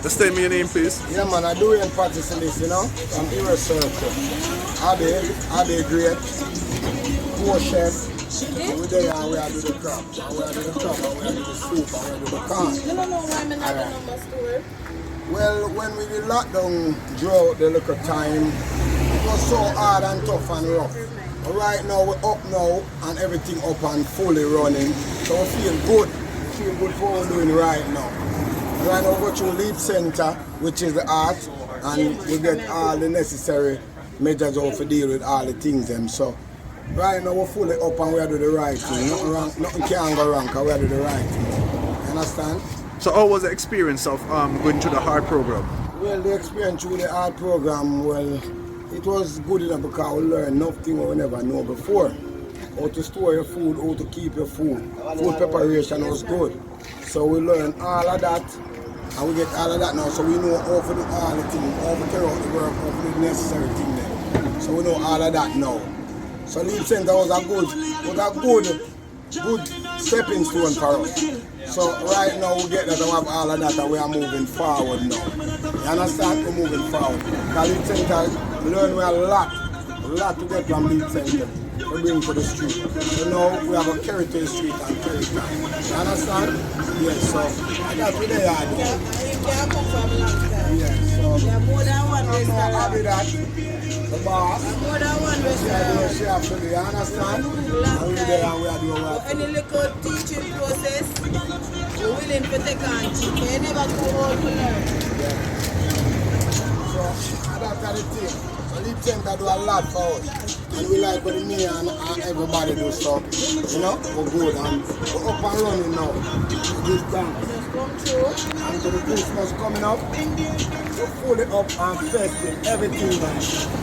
Just tell me your name, please. Yeah, man, I do in practice in this, you know. I'm here circle. Abby great. Poor chef. And we there and we are do the crab. And we are do the crab and we are do the soup and we are do the corn. You don't know why I'm not doing my store? Well, when we did lockdown throughout the little time, it was so hard and tough and rough. But right now we're up now and everything up and fully running. So we feel good. We feel good for what we're doing right now. Right now we go to Leap Center, which is the art, and we get all the necessary measures out to deal with all the things them. So right now we're fully up and we are doing the right thing. Nothing can go wrong because we are doing the right thing. You understand? So how was the experience of going through the hard program? Well, the experience through the art program, well, it was good enough because we learned nothing we never know before. How to store your food, how to keep your food. Food preparation was good. So we learned all of that, and we get all of that now. So we know how to do all the things, how to carry out the work, how to do the necessary things there. So we know all of that now. So Leap Center was a good stepping stone for us. So right now we get that we have all of that and we are moving forward now. You understand? We're moving forward. Because Leap Center learn we a lot to get from Leap Center to bring to the street. So now we have a heritage street and heritage. You understand? Yes, so that's what they are doing. Yes, so More than one I'm restaurant. happy that the boss, More than one she restaurant. have to do, you understand? And we there and we are doing what? Any little teaching process, you're willing to take on. You never go old to learn. So that's the thing. So Leap Center do a lot for us. And we like what me and everybody do so. You know, we're good and we're up and running now. This time. Just come through. And to the Christmas coming up, we're fully up and festive, everything done.